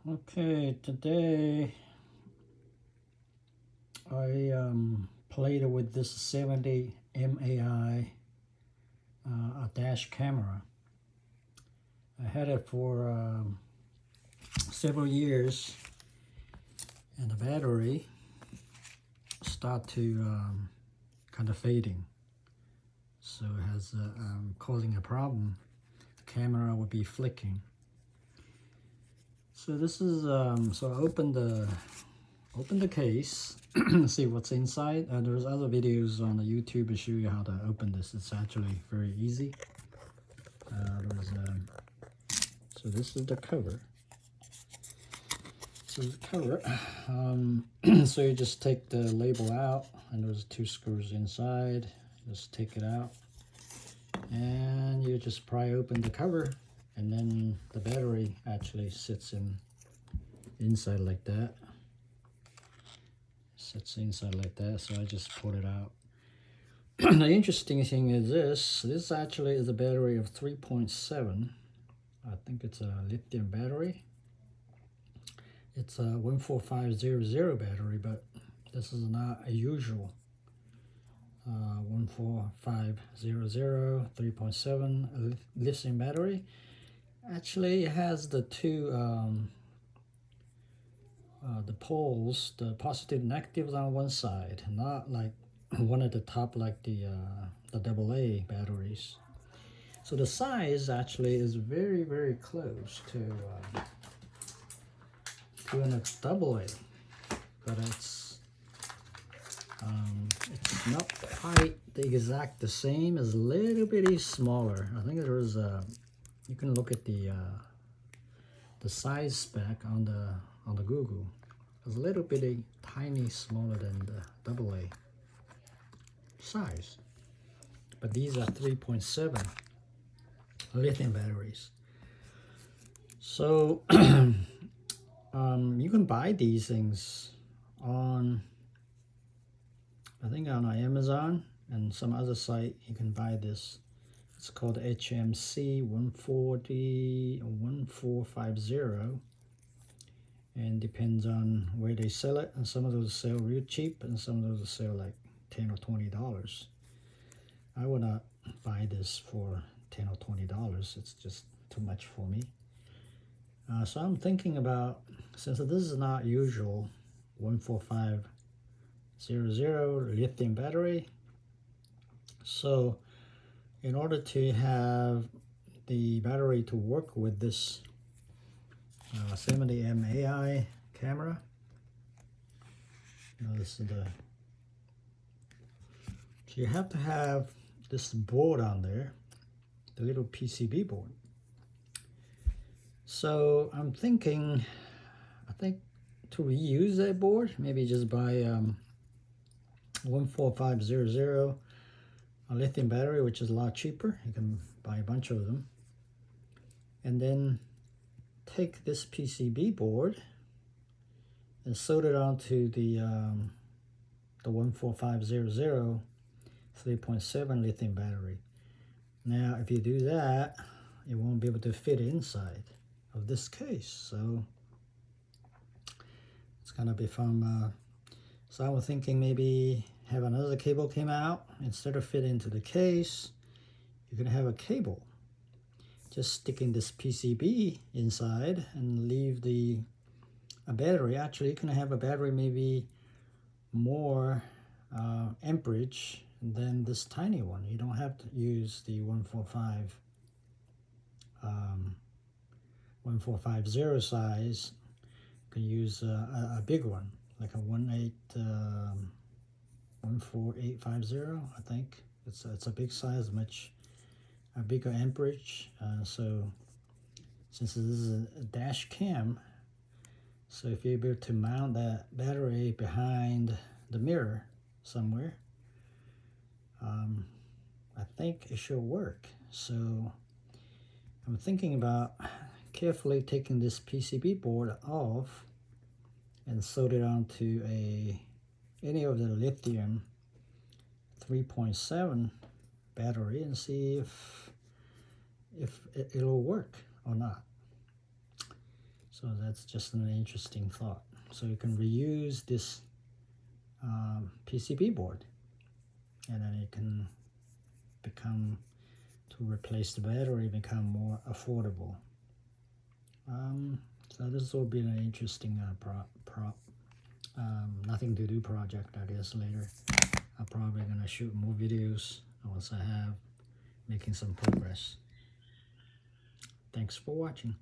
Okay, today I played with this 70 MAI a dash camera. I had it for several years, and the battery start to kind of fading, so it has causing a problem. The camera would be flicking. So this is so I opened the case, see what's inside. There's other videos on the YouTube to show you how to open this. It's actually very easy. So this is the cover. So the cover. So you just take the label out, and there's 2 screws inside. Just take it out, and you just pry open the cover, and then the battery actually sits inside like that. Sits inside like that. So I just pulled it out. The interesting thing is this actually is a battery of 3.7. I think it's a lithium battery. It's a 14500 battery, but this is not a usual 14500 3.7 lithium battery. Actually, it has the 2 the poles, the positive and negatives on one side, not like one at the top like the AA batteries. So the size actually is very, very close to an AA, but it's not quite the exact the same. It's a little bitty smaller. I think there's you can look at the size spec on the Google. It's a little bitty tiny smaller than the AA size, but these are 3.7 lithium batteries. So you can buy these things on, I think on Amazon and some other site. You can buy this. It's called HMC 140 or 1450, and depends on where they sell it. And some of those sell real cheap, and some of those sell like $10 or $20. I would not buy this for $10 or $20. It's just too much for me. So I'm thinking about, since this is not usual 14500 lithium battery, so in order to have the battery to work with this 70 MAI camera, this is so you have to have this board on there, the little PCB board. So I'm thinking, I think to reuse that board, maybe just buy 14500 a lithium battery, which is a lot cheaper. You can buy a bunch of them, and then take this PCB board and solder it onto the 14500 3.7 lithium battery. Now, if you do that, it won't be able to fit inside of this case. So it's gonna be from. So I was thinking maybe have another cable came out, instead of fit into the case, you can have a cable just sticking this PCB inside and leave a battery. Actually, you can have a battery maybe more amperage than this tiny one. You don't have to use the 1450 size. You can use a big one, like a 14850. I think it's a big size, much a bigger amperage. So since this is a dash cam, so if you're able to mount that battery behind the mirror somewhere, I think it should work. So I'm thinking about carefully taking this PCB board off and solder it onto any of the lithium 3.7 battery and see if it'll work or not. So that's just an interesting thought. So you can reuse this PCB board, and then it can become, to replace the battery, become more affordable. So this will be an interesting nothing to do project, I guess, later. I'm probably gonna shoot more videos once I have making some progress. Thanks for watching.